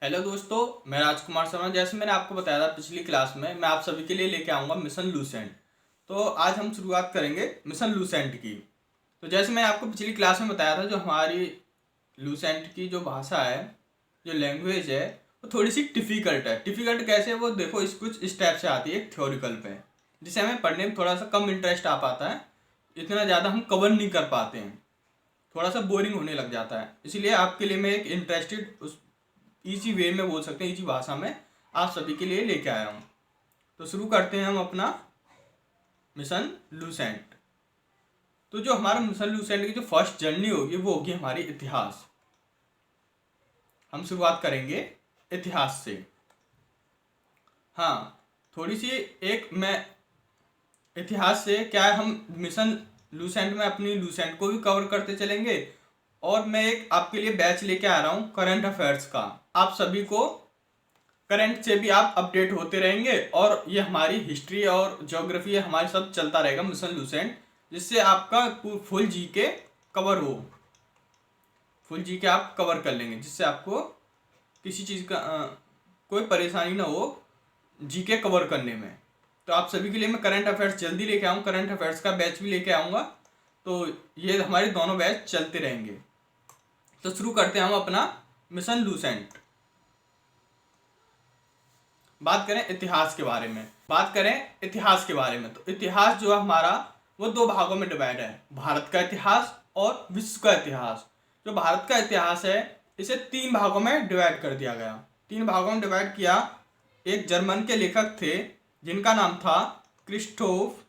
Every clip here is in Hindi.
हेलो दोस्तों, मैं राजकुमार शर्मा। जैसे मैंने आपको बताया था पिछली क्लास में, मैं आप सभी के लिए लेके आऊँगा मिशन लूसेंट। तो आज हम शुरुआत करेंगे मिशन लूसेंट की। तो जैसे मैंने आपको पिछली क्लास में बताया था, जो हमारी लूसेंट की जो भाषा है, जो लैंग्वेज है, वो थोड़ी सी डिफ़िकल्ट है। डिफ़िकल्ट कैसे है वो देखो, इस कुछ स्टेप से आती है एक थ्योरिकल पे, जिसे हमें पढ़ने में थोड़ा सा कम इंटरेस्ट आ पाता है। इतना ज़्यादा हम कवर नहीं कर पाते हैं, थोड़ा सा बोरिंग होने लग जाता है। इसीलिए आपके लिए मैं एक इंटरेस्टेड उस इजी वे में बोल सकते हैं, इजी भाषा में आप सभी के लिए लेके आया हूँ। तो शुरू करते हैं हम अपना मिशन लूसेंट। तो जो हमारा मिशन लूसेंट की जो फर्स्ट जर्नी होगी वो होगी हमारी इतिहास। हम शुरुआत करेंगे इतिहास से। हाँ, थोड़ी सी एक मैं इतिहास से क्या है, हम मिशन लूसेंट में अपनी लूसेंट को भी कवर करते चलेंगे। और मैं एक आपके लिए बैच लेके आ रहा हूँ करंट अफेयर्स का। आप सभी को करंट से भी आप अपडेट होते रहेंगे, और ये हमारी हिस्ट्री और ज्योग्राफी हमारे सब चलता रहेगा मिशन लूसेंट, जिससे आपका फुल जी के कवर हो। फुल जी के आप कवर कर लेंगे, जिससे आपको किसी चीज़ का कोई परेशानी ना हो जी के कवर करने में। तो आप सभी के लिए मैं करंट अफेयर्स जल्दी लेके आऊँ, करंट अफेयर्स का बैच भी लेके आऊँगा। तो ये हमारे दोनों बैच चलते रहेंगे। तो शुरू करते हैं हम अपना मिशन लूसेंट। बात करें इतिहास के बारे में, तो इतिहास जो है हमारा, वो दो भागों में डिवाइड है, भारत का इतिहास और विश्व का इतिहास। जो भारत का इतिहास है, इसे तीन भागों में डिवाइड कर दिया गया। तीन भागों में डिवाइड किया। एक जर्मन के लेखक थे जिनका नाम था क्रिस्टोफ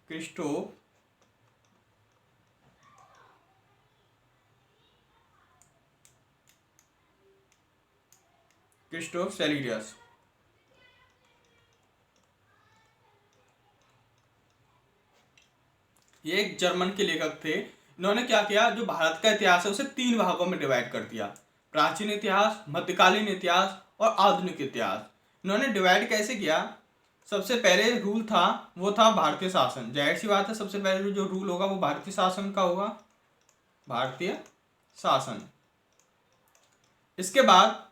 क्रिस्टोफ क्रिस्टोफ सेलिडियस। ये एक जर्मन के लेखक थे। इन्होंने क्या किया, जो भारत का इतिहास है उसे तीन भागों में डिवाइड कर दिया: प्राचीन इतिहास, मध्यकालीन इतिहास और आधुनिक इतिहास। इन्होंने डिवाइड कैसे किया? सबसे पहले रूल था, वो था भारतीय शासन। जाहिर सी बात है, सबसे पहले जो रूल होगा वो भारतीय शासन का होगा, भारतीय शासन। इसके बाद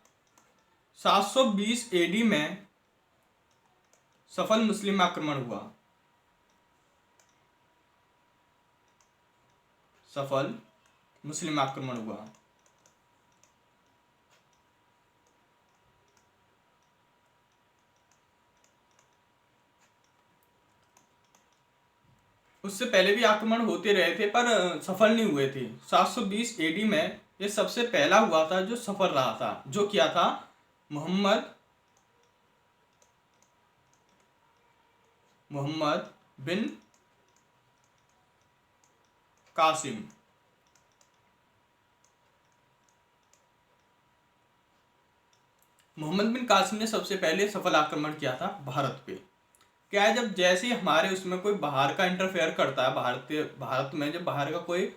720 एडी में सफल मुस्लिम आक्रमण हुआ। सफल मुस्लिम आक्रमण हुआ। उससे पहले भी आक्रमण होते रहे थे, पर सफल नहीं हुए थे। 720 एडी में ये सबसे पहला हुआ था जो सफल रहा था। जो किया था मोहम्मद मोहम्मद बिन कासिम। मोहम्मद बिन कासिम ने सबसे पहले सफल आक्रमण किया था भारत पे। क्या है, जब जैसे ही हमारे उसमें कोई बाहर का इंटरफेयर करता है, भारत में जब बाहर का कोई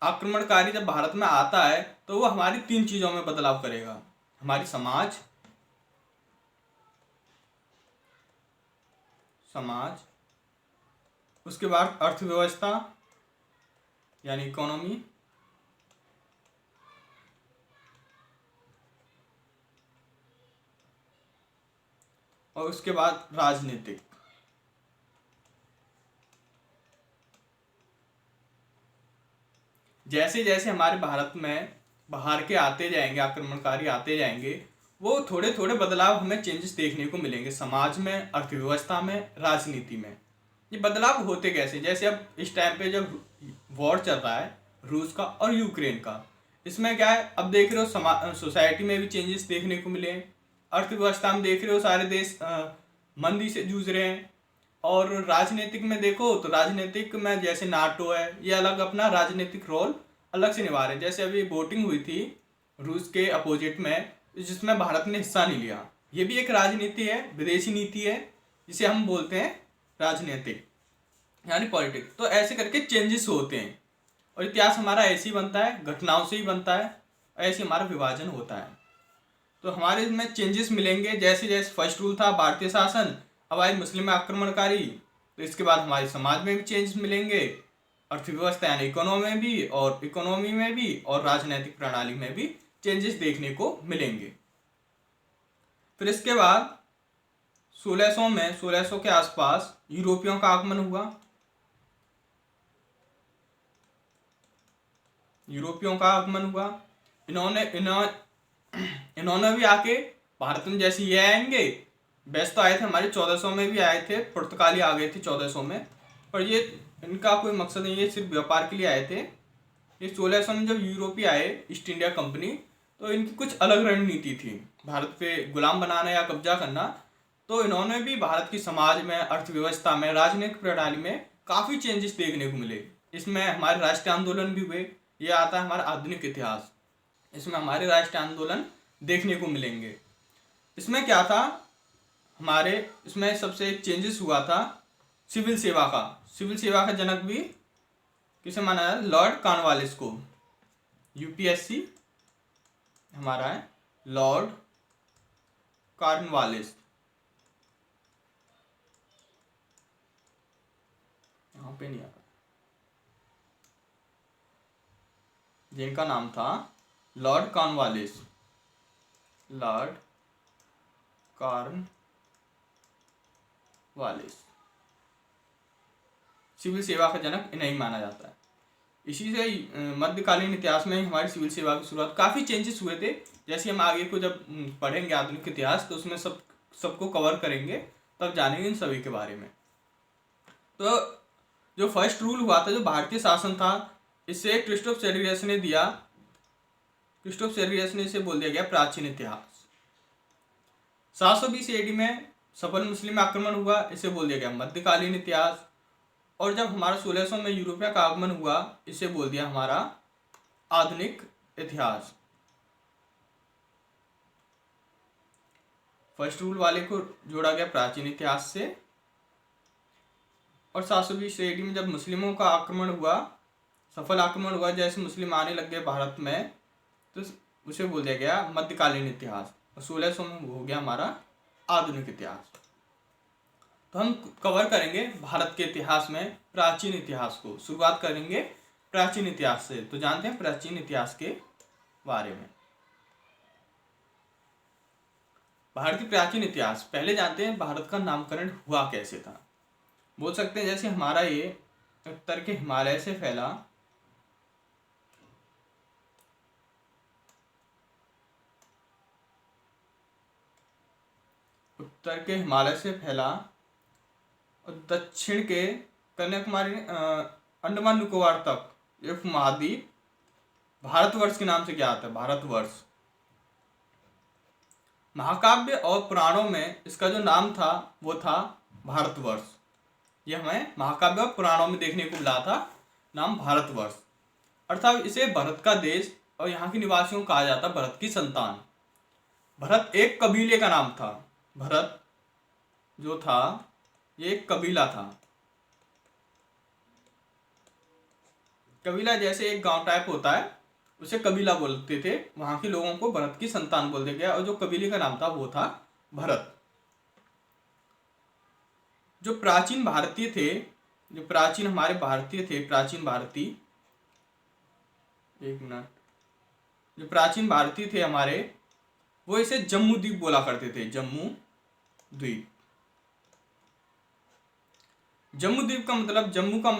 आक्रमणकारी जब भारत में आता है, तो वो हमारी तीन चीजों में बदलाव करेगा: हमारी समाज, उसके बाद अर्थव्यवस्था यानी इकोनॉमी, और उसके बाद राजनीतिक। जैसे जैसे हमारे भारत में बाहर के आते जाएंगे, आक्रमणकारी आते जाएंगे, वो थोड़े थोड़े बदलाव हमें चेंजेस देखने को मिलेंगे समाज में, अर्थव्यवस्था में, राजनीति में। ये बदलाव होते कैसे? जैसे अब इस टाइम पे जब वॉर चल रहा है रूस का और यूक्रेन का, इसमें क्या है, अब देख रहे हो सोसाइटी में भी चेंजेस देखने को मिले हैं। अर्थव्यवस्था में देख रहे हो सारे देश मंदी से जूझ रहे हैं। और राजनीतिक में देखो तो राजनीतिक में जैसे नाटो है, ये अलग अपना राजनीतिक रोल अलग से निभा रहे हैं। जैसे अभी वोटिंग हुई थी रूस के अपोजिट में, जिसमें भारत ने हिस्सा नहीं लिया। ये भी एक राजनीति है, विदेशी नीति है, जिसे हम बोलते हैं राजनीतिक यानी पॉलिटिक्स। तो ऐसे करके चेंजेस होते हैं, और इतिहास हमारा ऐसे ही बनता है, घटनाओं से ही बनता है, ऐसे हमारा विभाजन होता है। तो हमारे इसमें चेंजेस मिलेंगे। जैसे जैसे फर्स्ट रूल था भारतीय शासन, अब आई मुस्लिम आक्रमणकारी, तो इसके बाद हमारे समाज में भी चेंजेस मिलेंगे। अर्थव्यवस्था यानी इकोनॉमी में भी और राजनीतिक प्रणाली में भी चेंजेस देखने को मिलेंगे। फिर इसके बाद 1600 के आसपास यूरोपियों का आगमन हुआ। इन्होंने भी आके भारत में, जैसे ये आएंगे, वैसे तो आए थे हमारे 1400 में भी आए थे, पुर्तगाली आ गए थे 1400 में, पर ये इनका कोई मकसद नहीं, ये सिर्फ व्यापार के लिए आए थे। ये 1600 में जब यूरोपीय आए, ईस्ट इंडिया कंपनी, तो इनकी कुछ अलग रणनीति थी, भारत पे गुलाम बनाना या कब्जा करना। तो इन्होंने भी भारत की समाज में, अर्थव्यवस्था में, राजनीतिक प्रणाली में काफ़ी चेंजेस देखने को मिले। इसमें हमारे राष्ट्रीय आंदोलन भी हुए। ये आता है हमारा आधुनिक इतिहास, इसमें हमारे राष्ट्रीय आंदोलन देखने को मिलेंगे। इसमें क्या था, हमारे इसमें सबसे एक चेंजेस हुआ था सिविल सेवा का। सिविल सेवा का जनक भी किसे माना है? लॉर्ड कॉर्नवालिस को। यूपीएससी हमारा है लॉर्ड कॉर्नवालिस। यहाँ पे नहीं आता, जिनका नाम था lord Cornwallis. Lord Cornwallis civil सेवा का जनक इन्हें माना जाता है। इसी से मध्यकालीन इतिहास में हमारी सिविल सेवा की शुरुआत, काफ़ी चेंजेस हुए थे। जैसे हम आगे को जब पढ़ेंगे आधुनिक इतिहास, तो उसमें सबको कवर करेंगे, तब जानेंगे इन सभी के बारे में। तो जो फर्स्ट रूल हुआ था, जो भारतीय शासन था, इसे क्रिस्टोफ सेल्यूकस ने दिया। क्रिस्टोफ सेल्यूकस ने इसे बोल दिया गया प्राचीन इतिहास। 720 AD में सफल मुस्लिम आक्रमण हुआ, इसे बोल दिया गया मध्यकालीन इतिहास। और जब हमारा 1600 में यूरोपिया का आगमन हुआ, इसे बोल दिया हमारा आधुनिक इतिहास। फर्स्ट रूल वाले को जोड़ा गया प्राचीन इतिहास से। और 720 AD में जब मुस्लिमों का आक्रमण हुआ, सफल आक्रमण हुआ, जैसे मुस्लिम आने लग गए भारत में, तो उसे बोल दिया गया मध्यकालीन इतिहास। और 1600 में हो गया हमारा आधुनिक इतिहास। तो हम कवर करेंगे भारत के इतिहास में प्राचीन इतिहास को। शुरुआत करेंगे प्राचीन इतिहास से। तो जानते हैं प्राचीन इतिहास के बारे में। भारतीय प्राचीन इतिहास, पहले जानते हैं भारत का नामकरण हुआ कैसे था। बोल सकते हैं जैसे हमारा ये उत्तर के हिमालय से फैला, उत्तर के हिमालय से फैला और दक्षिण के कन्याकुमारी, अंडमान निकोबार तक एक महाद्वीप भारतवर्ष के नाम से क्या आता है? भारतवर्ष। महाकाव्य और पुराणों में इसका जो नाम था वो था भारतवर्ष। ये हमें महाकाव्य और पुराणों में देखने को मिला था नाम भारतवर्ष। अर्थात इसे भरत का देश और यहाँ के निवासियों को कहा जाता, भरत की संतान। भरत एक कबीले का नाम था। भरत जो था ये एक कबीला था। कबीला जैसे एक गांव टाइप होता है, उसे कबीला बोलते थे। वहां के लोगों को भरत की संतान बोल दिया गया, और जो कबीले का नाम था वो था भरत। जो प्राचीन भारतीय थे, जो प्राचीन हमारे भारतीय थे, प्राचीन भारतीय, एक मिनट, जो प्राचीन भारतीय थे हमारे, वो इसे जम्मू द्वीप बोला करते थे। जम्मू द्वीप। जम्मू द्वीप का मतलब, जम्मू का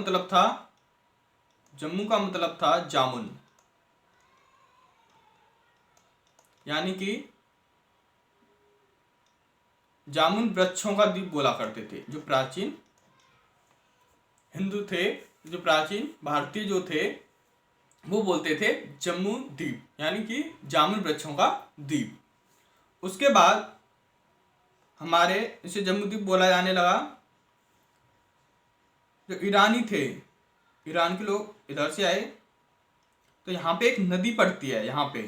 मतलब था जामुन, यानी कि जामुन वृक्षों का द्वीप बोला करते थे। जो प्राचीन हिंदू थे, जो प्राचीन भारतीय जो थे, वो बोलते थे जम्मू द्वीप, यानी कि जामुन वृक्षों का द्वीप। उसके बाद हमारे इसे जम्मू द्वीप बोला जाने लगा। जो ईरानी थे, ईरान के लोग इधर से आए, तो यहाँ पे एक नदी पड़ती है यहाँ पे,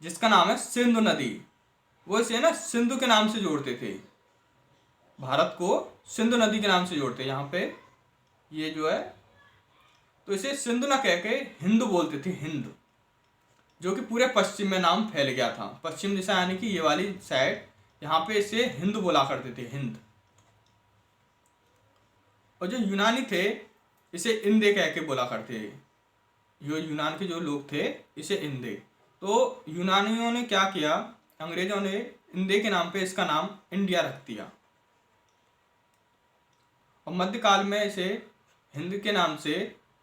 जिसका नाम है सिंधु नदी। वो इसे ना सिंधु के नाम से जोड़ते थे, भारत को सिंधु नदी के नाम से जोड़ते। यहाँ पे ये जो है, तो इसे सिंधु ना कह के हिंद बोलते थे, हिंद, जो कि पूरे पश्चिम में नाम फैल गया था। पश्चिम दिशा यानी कि ये वाली साइड, यहाँ पे इसे हिंद बोला करते थे, हिंद। और जो यूनानी थे, इसे इंदे कह के बोला करते थे। जो यूनान के जो लोग थे इसे इंदे। तो यूनानियों ने क्या किया, अंग्रेजों ने इंदे के नाम पे इसका नाम इंडिया रख दिया और मध्यकाल में इसे हिंद के नाम से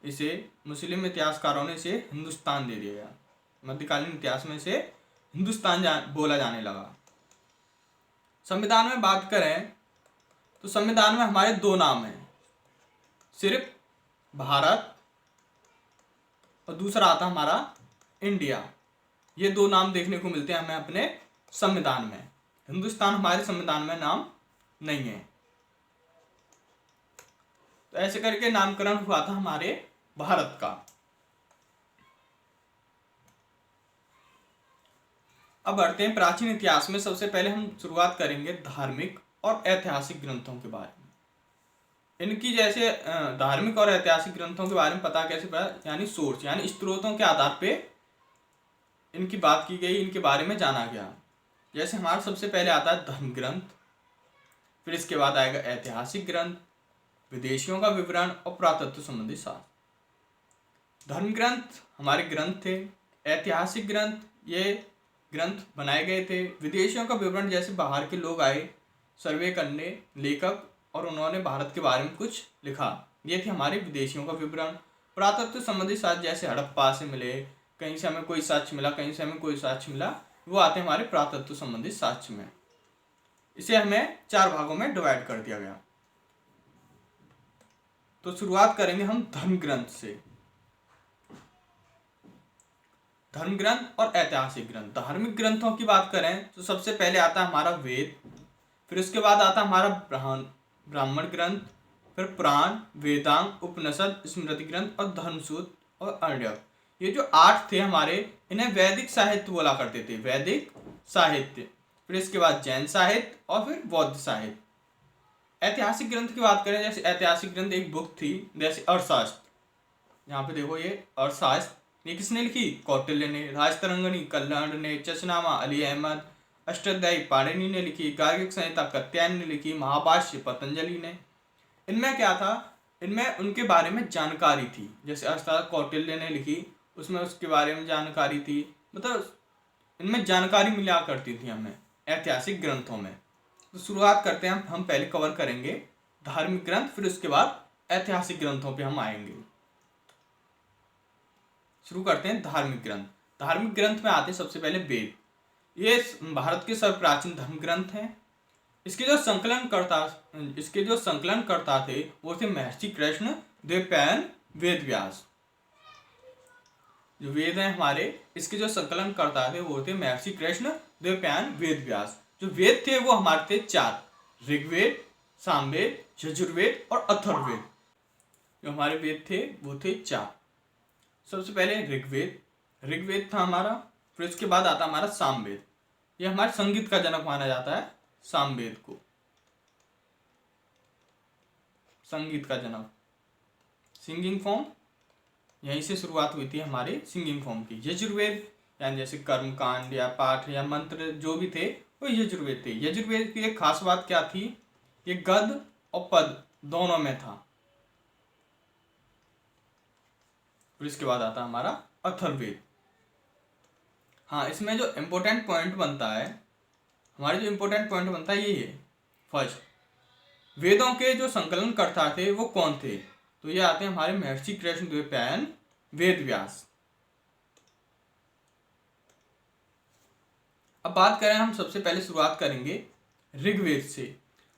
इसे मुस्लिम इतिहासकारों ने इसे हिंदुस्तान दे दिया। मध्यकालीन इतिहास में इसे हिंदुस्तान बोला जाने लगा। संविधान में बात करें तो संविधान में हमारे दो नाम हैं, सिर्फ भारत और दूसरा आता हमारा इंडिया। ये दो नाम देखने को मिलते हैं हमें अपने संविधान में। हिंदुस्तान हमारे संविधान में नाम नहीं है। तो ऐसे करके नामकरण हुआ था हमारे भारत का। अब बढ़ते हैं प्राचीन इतिहास में। सबसे पहले हम शुरुआत करेंगे धार्मिक और ऐतिहासिक ग्रंथों के बारे में। इनकी जैसे धार्मिक और ऐतिहासिक ग्रंथों के बारे में पता कैसे पड़ा, यानी सोर्स यानी स्त्रोतों के आधार पे इनकी बात की गई, इनके बारे में जाना गया। जैसे हमारा सबसे पहले आता है धर्म ग्रंथ, फिर इसके बाद आएगा ऐतिहासिक ग्रंथ, विदेशियों का विवरण और पुरातत्व संबंधी शास्त्र। धर्म ग्रंथ हमारे ग्रंथ थे, ऐतिहासिक ग्रंथ ये ग्रंथ बनाए गए थे, विदेशियों का विवरण जैसे बाहर के लोग आए सर्वे करने, लेखक, और उन्होंने भारत के बारे में कुछ लिखा, ये थे हमारे विदेशियों का विवरण। पुरातत्व संबंधी साक्ष्य जैसे हड़प्पा से मिले, कहीं से हमें कोई साक्ष्य मिला, कहीं से हमें कोई साक्ष्य मिला, वो आते हैं हमारे पुरातत्व संबंधी साक्ष्य में। इसे हमें 4 भागों में डिवाइड कर दिया गया। तो शुरुआत करेंगे हम धर्म ग्रंथ से। धर्म ग्रंथ और ऐतिहासिक ग्रंथ। धार्मिक ग्रंथों की बात करें तो सबसे पहले आता है हमारा वेद, फिर उसके बाद आता है हमारा ब्राह्मण ग्रंथ, फिर पुराण, वेदांग, उपनिषद, स्मृति ग्रंथ और धर्मसूत्र और अर्ण्यक। ये जो 8 थे हमारे, इन्हें वैदिक साहित्य बोला करते थे, वैदिक साहित्य। फिर इसके बाद जैन साहित्य और फिर बौद्ध साहित्य। ऐतिहासिक ग्रंथ की बात करें, जैसे ऐतिहासिक ग्रंथ एक बुक थी जैसे अर्थशास्त्र। यहाँ पे देखो ये अर्थशास्त्र, ये किसने लिखी? कौटिल्य ने। राजतरंगिणी कल्याण ने, चचनामा अली अहमद, अष्टाध्यायी पाणिनि ने लिखी, गार्गिक संहिता कात्यायन ने लिखी, महाभाष्य पतंजलि ने। इनमें क्या था, इनमें उनके बारे में जानकारी थी। जैसे अर्थशास्त्र कौटिल्य ने लिखी, उसमें उसके बारे में जानकारी थी, मतलब इनमें जानकारी मिला करती थी हमें ऐतिहासिक ग्रंथों में। तो शुरुआत करते हैं हम पहले कवर करेंगे धार्मिक ग्रंथ, फिर उसके बाद ऐतिहासिक ग्रंथों पे हम आएंगे। शुरू करते हैं धार्मिक ग्रंथ। धार्मिक ग्रंथ में आते हैं सबसे पहले वेद। ये भारत के सर्व प्राचीन धर्म ग्रंथ हैं। इसके जो संकलनकर्ता थे वो थे महर्षि कृष्ण द्वैपायन वेद व्यास। जो वेद हैं हमारे, इसके जो संकलनकर्ता थे वो थे महर्षि कृष्ण द्वैपायन वेद व्यास। जो वेद थे वो हमारे थे 4, ऋग्वेद, सामवेद, यजुर्वेद और अथर्ववेद। जो हमारे वेद थे वो थे 4। सबसे पहले ऋग्वेद था हमारा, फिर उसके बाद आता हमारा सामवेद। ये हमारे संगीत का जनक माना जाता है सामवेद को, संगीत का जनक। सिंगिंग फॉर्म यहीं से शुरुआत हुई थी हमारे सिंगिंग फॉर्म की। यजुर्वेद यानी जैसे कर्म कांड या पाठ या मंत्र जो भी थे वो यजुर्वेद थे। यजुर्वेद की एक खास बात क्या थी, ये गद और पद दोनों में था। फिर इसके बाद आता हमारा अथर्ववेद। हाँ, इसमें जो इम्पोर्टेंट पॉइंट बनता है, हमारे जो इम्पोर्टेंट पॉइंट बनता है ये है, फर्स्ट, वेदों के जो संकलनकर्ता थे वो कौन थे? तो ये आते हैं हमारे महर्षि कृष्ण द्वैपायन वेद व्यास। अब बात करें, हम सबसे पहले शुरुआत करेंगे ऋग्वेद से।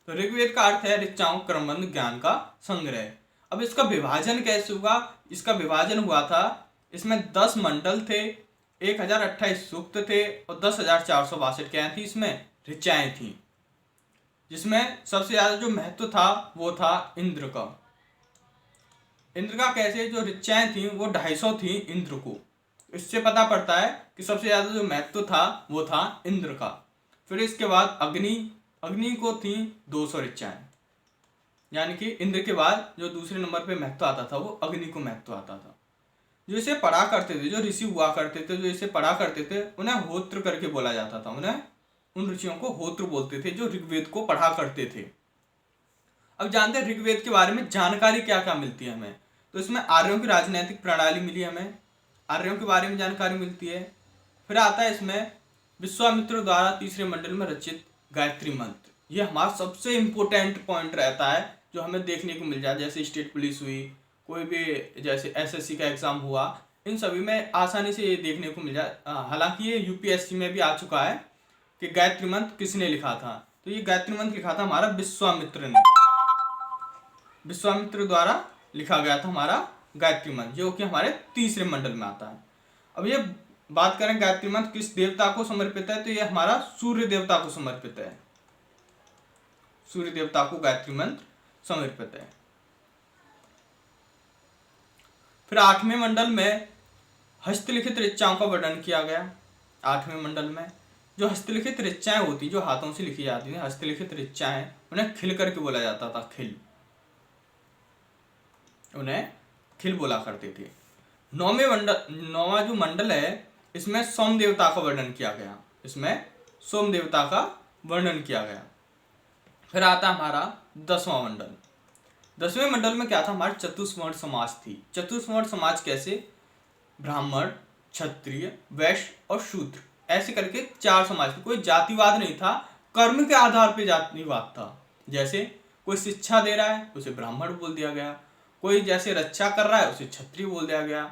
तो ऋग्वेद का अर्थ है ऋचाओं क्रमबद्ध ज्ञान का संग्रह। अब इसका विभाजन कैसे हुआ? इसका विभाजन हुआ था, इसमें 10 मंडल थे, 1028 सूक्त थे और 10,462 क्या थी इसमें ऋचाएं थी। जिसमें सबसे ज्यादा जो महत्व था वो था इंद्र का। इंद्र का कैसे? जो ऋचाएं थी वो 250 थी इंद्र को। इससे पता पड़ता है कि सबसे ज्यादा जो महत्व था वो था इंद्र का। फिर इसके बाद अग्नि को थी 200 ऋचाएं, यानी कि इंद्र के बाद जो दूसरे नंबर पे महत्व आता था वो अग्नि को महत्व आता था। जो इसे पढ़ा करते थे, जो ऋषि हुआ करते थे, जो इसे पढ़ा करते थे, उन्हें होत्र करके बोला जाता था। उन्हें उन ऋषियों को होत्र बोलते थे जो ऋग्वेद को पढ़ा करते थे। अब जानते हैं ऋग्वेद के बारे में जानकारी क्या क्या मिलती है हमें। तो इसमें आर्यों की राजनीतिक प्रणाली मिली हमें, आर्यों के बारे में जानकारी मिलती है। फिर आता है इसमें विश्वामित्र द्वारा तीसरे मंडल में रचित गायत्री मंत्र। ये हमारा सबसे इम्पोर्टेंट पॉइंट रहता है जो हमें देखने को मिल जाए, जैसे स्टेट पुलिस हुई, कोई भी जैसे एसएससी का एग्जाम हुआ, इन सभी में आसानी से ये देखने को मिल जाए। हालांकि ये यूपीएससी में भी आ चुका है कि गायत्री मंत्र किसने लिखा था। तो ये गायत्री मंत्र लिखा था हमारा विश्वामित्र ने, विश्वामित्र द्वारा लिखा गया था हमारा गायत्री मंत्र, जो कि हमारे तीसरे मंडल में आता है। अब ये बात करें गायत्री मंत्र किस देवता को समर्पित है, तो ये हमारा सूर्य देवता को समर्पित है, सूर्य देवता को गायत्री मंत्र समर्पित है। फिर आठवें मंडल में हस्तलिखित ऋचाओं का वर्णन किया गया। आठवें मंडल में जो हस्तलिखित ऋचाएं होती, जो हाथों से लिखी जाती है हस्तलिखित ऋचाएं, उन्हें खिल करके बोला जाता था, खिल, उन्हें खिल बोला करते थे। नौवां जो मंडल है इसमें सोम देवता का वर्णन किया गया, इसमें सोम देवता का वर्णन किया गया। फिर आता हमारा 10वां मंडल। 10वें मंडल में क्या था, हमारा चतुष्वर्ण समाज थी। चतुष्वर्ण समाज कैसे, ब्राह्मण, क्षत्रिय, वैश्य और शूद्र, ऐसे करके 4 समाज थे। कोई जातिवाद नहीं था, कर्म के आधार पे जातिवाद था। जैसे कोई शिक्षा दे रहा है उसे ब्राह्मण बोल दिया गया, कोई जैसे रक्षा कर रहा है उसे क्षत्रिय बोल दिया गया,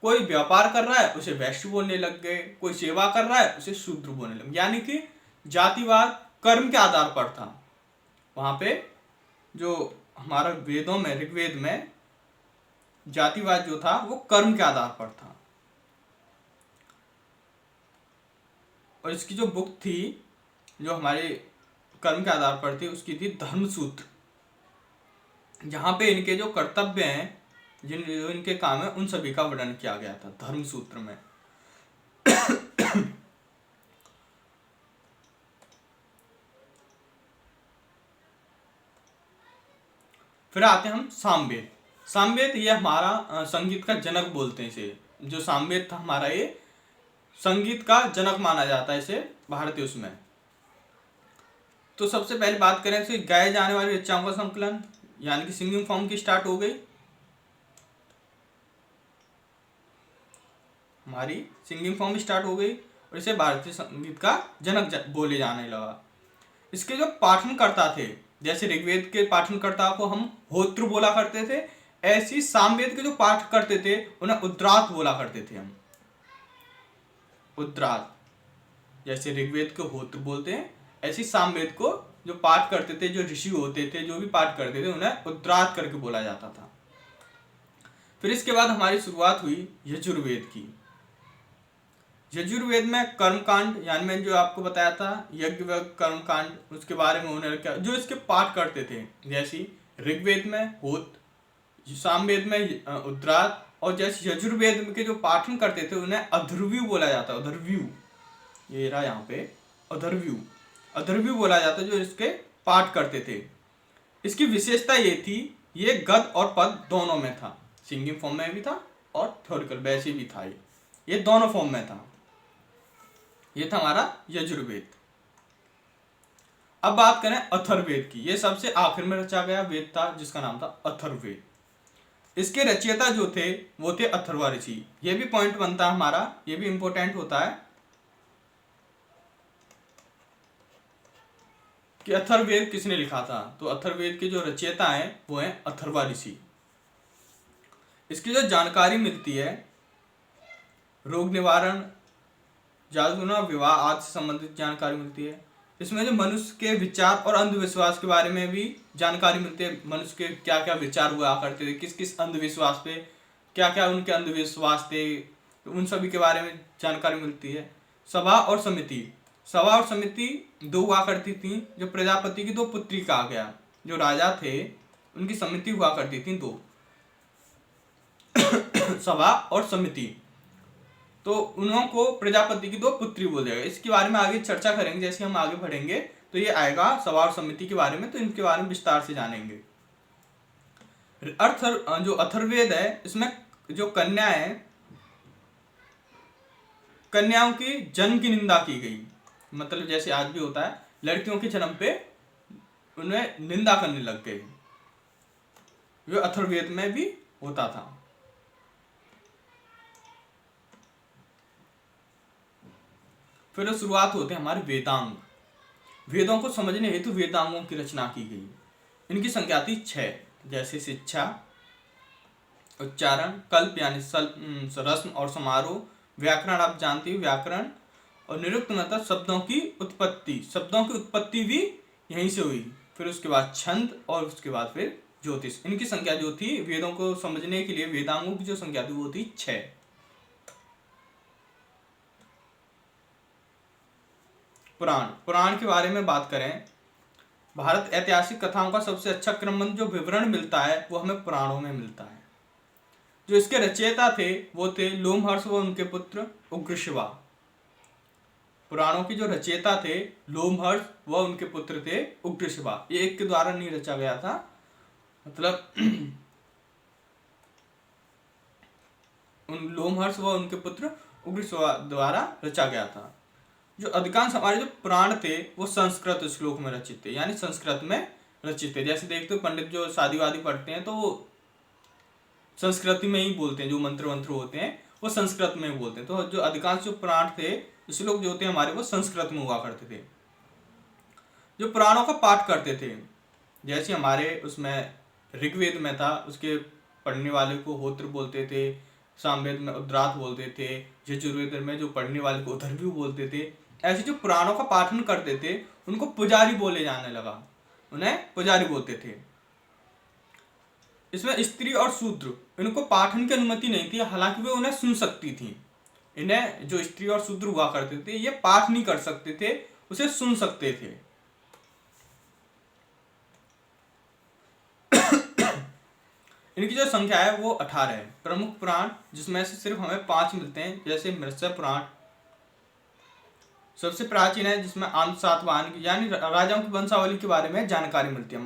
कोई व्यापार कर रहा है उसे वैश्य बोलने लग गए, कोई सेवा कर रहा है उसे शूद्र बोलने लगे। यानी कि जातिवाद कर्म के आधार पर था। वहां पे जो हमारा वेदों में, ऋग्वेद में जातिवाद जो था वो कर्म के आधार पर था। और इसकी जो बुक थी जो हमारे कर्म के आधार पर थी, उसकी थी धर्मसूत्र, जहां पे इनके जो कर्तव्य हैं, जिन इनके काम है, उन सभी का वर्णन किया गया था धर्मसूत्र में। फिर आते हैं हम सामवेद। सामवेद ये हमारा संगीत का जनक बोलते हैं इसे। जो सामवेद था हमारा, ये संगीत का जनक माना जाता है इसे भारतीय उसमें। तो सबसे पहले बात करें इसे गाए जाने वाली ऋचाओं का संकलन, यानी कि सिंगिंग फॉर्म की स्टार्ट हो गई। हमारी सिंगिंग फॉर्म स्टार्ट हो गई और इसे भारतीय संगीत का जनक बोले जाने लगा। इसके जो पाठनकर्ता थे, जैसे ऋग्वेद के पाठनकर्ता को हम होत्र बोला करते थे, ऐसी सामवेद के जो पाठ करते थे उन्हें उद्रात बोला करते थे हम, उद्रात। जैसे ऋग्वेद को होत्र बोलते हैं, ऐसी सामवेद को जो पाठ करते थे, जो ऋषि होते थे, जो भी पाठ करते थे, उन्हें उद्रात करके बोला जाता था। फिर इसके बाद हमारी शुरुआत हुई यजुर्वेद की। यजुर्वेद में कर्मकांड, यानी मैंने जो आपको बताया था यज्ञ कर्मकांड, उसके बारे में उन्होंने क्या जो इसके पाठ करते थे, जैसे ऋग्वेद में होत, सामवेद में उद्रात, और जैसे यजुर्वेद के जो पाठन करते थे उन्हें अधर्व्यू बोला जाता है। अधर्व्यू, ये रहा यहाँ पे अधर्व्यू, अधर्व्यू बोला जाता है जो इसके पाठ करते थे। इसकी विशेषता ये थी, ये गद और पद दोनों में था, सिंगिंग फॉर्म में भी था और थ्योरिकल वैसे भी था, ये दोनों फॉर्म में था। ये था हमारा यजुर्वेद। अब बात करें अथर्ववेद की। ये सबसे आखिर में रचा गया वेद था जिसका नाम था अथर्ववेद। इसके रचयिता जो थे वो थे अथर्व ऋषि। ये भी पॉइंट बनता है हमारा, ये भी इंपॉर्टेंट होता है कि अथर्ववेद किसने लिखा था। तो अथर्ववेद के जो रचयिता हैं वो हैं अथर्व ऋषि। इसकी जो जानकारी मिलती है, रोग निवारण, जादूना, विवाह आदि से संबंधित जानकारी मिलती है। इसमें जो मनुष्य के विचार और अंधविश्वास के बारे में भी जानकारी मिलती है। मनुष्य के क्या क्या विचार हुआ करते थे, किस किस अंधविश्वास पे, क्या क्या उनके अंधविश्वास थे, उन सभी के बारे में जानकारी मिलती है। सभा और समिति, सभा और समिति दो हुआ करती थी। जो प्रजापति की दो पुत्री कहा गया, जो राजा थे उनकी समिति हुआ करती थी दो, सभा और समिति। तो उन्हों को प्रजापति की दो पुत्री बोल जाएगा। इसके बारे में आगे चर्चा करेंगे, जैसे हम आगे बढ़ेंगे तो ये आएगा सभा और समिति के बारे में, तो इनके बारे में विस्तार से जानेंगे। जो अथर्ववेद है, इसमें जो कन्या है, कन्याओं की जन्म की निंदा की गई। मतलब जैसे आज भी होता है, लड़कियों के जन्म पे उन्हें निंदा करने लग गए। जो अथर्ववेद में भी होता था। फिर शुरुआत होते हैं हमारे वेदांग। वेदों को समझने हेतु वेदांगों की रचना की गई। इनकी संख्या थी 6, जैसे शिक्षा, उच्चारण, कल्प यानी रस्म और समारोह, व्याकरण आप जानते हो व्याकरण, और निरुक्त मतलब शब्दों की उत्पत्ति। शब्दों की उत्पत्ति भी यहीं से हुई। फिर उसके बाद छंद और उसके बाद फिर ज्योतिष। इनकी संख्या जो थी वेदों को समझने के लिए वेदांगों की जो संख्या थी वो थी 6। पुराण। पुराण के बारे में बात करें, भारत ऐतिहासिक कथाओं का सबसे अच्छा क्रमबद्ध जो विवरण मिलता है वो हमें पुराणों में मिलता है। जो इसके रचयिता थे वो थे लोमहर्ष व उनके पुत्र उग्रशिवा। पुराणों के जो रचयिता थे लोमहर्ष व उनके पुत्र थे उग्रशिवा। ये एक के द्वारा नहीं रचा गया था, मतलब उन लोमहर्ष व उनके पुत्र उग्रशिवा द्वारा रचा गया था। जो अधिकांश हमारे जो पुराण थे वो संस्कृत श्लोक में रचित थे, यानी संस्कृत में रचित थे। जैसे देखते हो पंडित जो शादीवादी पढ़ते हैं तो वो संस्कृति में ही बोलते हैं, जो मंत्र वंत्र होते हैं वो संस्कृत में बोलते हैं। तो जो अधिकांश जो पुराण थे श्लोक जो होते हैं हमारे वो संस्कृत में हुआ करते थे। जो पुराणों का पाठ करते थे, जैसे हमारे उसमें ऋग्वेद में था, उसके पढ़ने वाले को होत्र बोलते थे, सामवेद में उद्रात बोलते थे, यजुर्वेद में जो पढ़ने वाले को उधर्व्यू बोलते थे। ऐसे जो पुराणों का पाठन करते थे उनको पुजारी बोले जाने लगा, उन्हें पुजारी बोलते थे। इसमें स्त्री और शूद्र इनको पाठन की अनुमति नहीं थी, हालांकि वे उन्हें सुन सकती थी। इन्हें जो स्त्री और शूद्र हुआ करते थे ये पाठ नहीं कर सकते थे, उसे सुन सकते थे। इनकी जो संख्या है वो 18 है। प्रमुख पुराण जिसमें से सिर्फ हमें 5 मिलते हैं, जैसे मत्स्य पुराण सबसे प्राचीन है, जिसमें आंत सातवाहन यानी राजाओं की वंशावली के बारे में जानकारी मिलती है।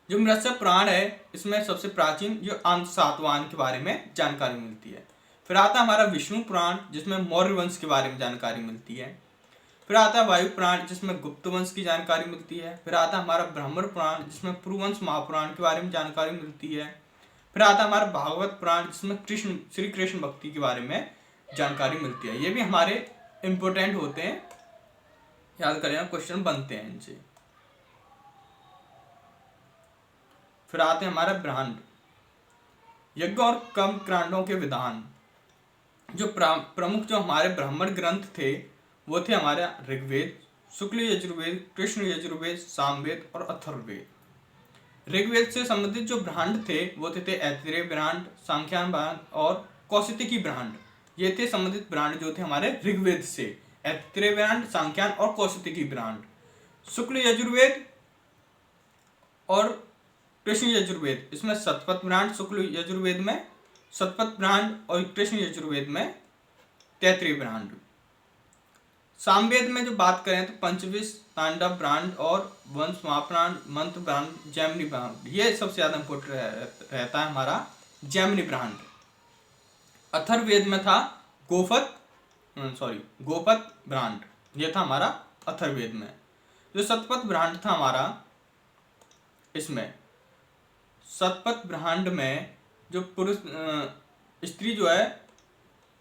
जो मत्स्य पुराण है इसमें सबसे प्राचीन जो आंत सातवाहन के बारे में जानकारी मिलती है। फिर आता है हमारा विष्णु पुराण जिसमें मौर्य वंश के बारे में जानकारी मिलती है। फिर आता है वायु पुराण जिसमें गुप्त वंश की जानकारी मिलती है। फिर आता है हमारा ब्राह्मण पुराण जिसमें पुरुवंश महापुराण के बारे में जानकारी मिलती है। फिर आता है हमारा भागवत पुराण जिसमें श्री कृष्ण भक्ति के बारे में जानकारी मिलती है। ये भी हमारे इम्पोर्टेंट होते हैं, याद करें, क्वेश्चन बनते हैं इनसे। फिर आते हैं हमारा ब्रह्मांड, यज्ञ और कर्म कांडों के विधान। जो प्रमुख जो हमारे ब्राह्मण ग्रंथ थे वो थे हमारे ऋग्वेद, शुक्ल यजुर्वेद, कृष्ण यजुर्वेद, सामवेद और अथर्ववेद। ऋग्वेद से संबंधित जो ब्रह्मांड थे वो थे ऐतरेय ब्रह्मांड, सांख्यान ब्रह्मांड और कौशिकी ब्रह्मांड। ये थे संबंधित ब्रह्मांड जो थे हमारे ऋग्वेद से, ऐतरेय ब्रह्मांड, सांख्यान और कौशिकी ब्रह्मांड। शुक्ल यजुर्वेद और कृष्ण यजुर्वेद इसमें शतपथ ब्रह्मांड, शुक्ल यजुर्वेद में शतपथ ब्रह्मांड और कृष्ण यजुर्वेद में तैतरीय ब्रह्मांड। सामवेद में जो बात करें तो पंचविश, तांडव ब्रह्मांड और वंश महापुराण, मंत्र ब्रह्मांड, जैमिनी ब्रह्मांड, ये सबसे ज्यादा इंपोर्टेंट रहता है हमारा जैमिनी ब्रह्मांड। अथर्ववेद में था गोपथ ब्रह्मांड, ये था हमारा अथर्ववेद में। जो शतपथ ब्रह्मांड था हमारा, इसमें शतपथ ब्रह्मांड में जो पुरुष स्त्री जो है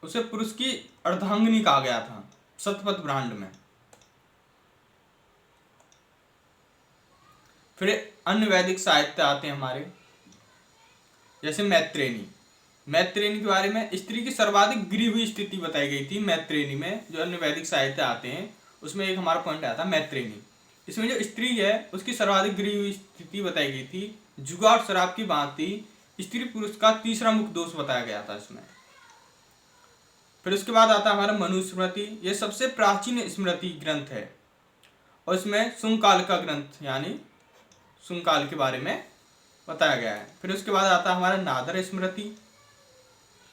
उसे पुरुष की अर्धांगिनी कहा गया था शतपथ ब्रह्मांड में। फिर अन्य वैदिक साहित्य आते हैं हमारे, जैसे मैत्रेयनी। मैत्रेयनी के बारे में स्त्री की सर्वाधिक गिरी हुई स्थिति बताई गई थी मैत्रेयनी में। जो अन्य वैदिक साहित्य आते हैं उसमें एक हमारा पॉइंट आता है मैत्रेयनी। इसमें जो स्त्री है उसकी सर्वाधिक गिरी हुई स्थिति बताई गई थी। जुआ और शराब की भांति स्त्री पुरुष का तीसरा मुख्य दोष बताया गया था इसमें। फिर उसके बाद आता है हमारा मनुस्मृति, ये सबसे प्राचीन स्मृति ग्रंथ है और इसमें शुंगकाल का ग्रंथ यानी शुंगकाल के बारे में बताया गया है। फिर उसके बाद आता है हमारा नादर स्मृति,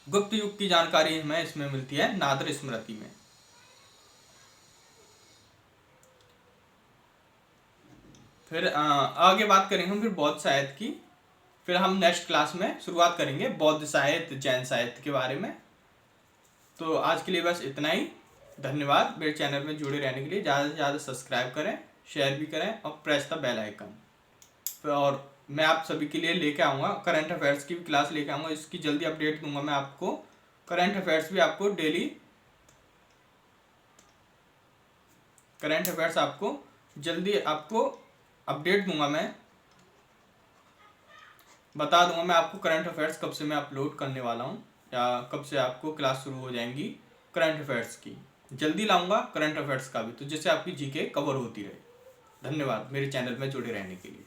गुप्त युग की जानकारी हमें इसमें मिलती है नादर स्मृति में। फिर आगे बात करेंगे हम फिर बौद्ध साहित्य की। फिर हम नेक्स्ट क्लास में शुरुआत करेंगे बौद्ध साहित्य, जैन साहित्य के बारे में। तो आज के लिए बस इतना ही। धन्यवाद। मेरे चैनल में जुड़े रहने के लिए ज़्यादा से ज़्यादा सब्सक्राइब करें, शेयर भी करें और प्रेस द बेल आइकन। और मैं आप सभी के लिए लेके आऊँगा। करंट अफेयर्स की भी क्लास लेके आऊँगा, इसकी जल्दी अपडेट दूंगा मैं आपको। करंट अफेयर्स भी आपको डेली, करंट अफेयर्स आपको जल्दी आपको अपडेट दूंगा, मैं बता दूंगा मैं आपको करंट अफेयर्स कब से मैं अपलोड करने वाला हूँ, या कब से आपको क्लास शुरू हो जाएंगी करंट अफेयर्स की। जल्दी लाऊंगा करंट अफेयर्स का भी, तो जिससे आपकी जीके कवर होती रहे। धन्यवाद मेरे चैनल में जुड़े रहने के लिए।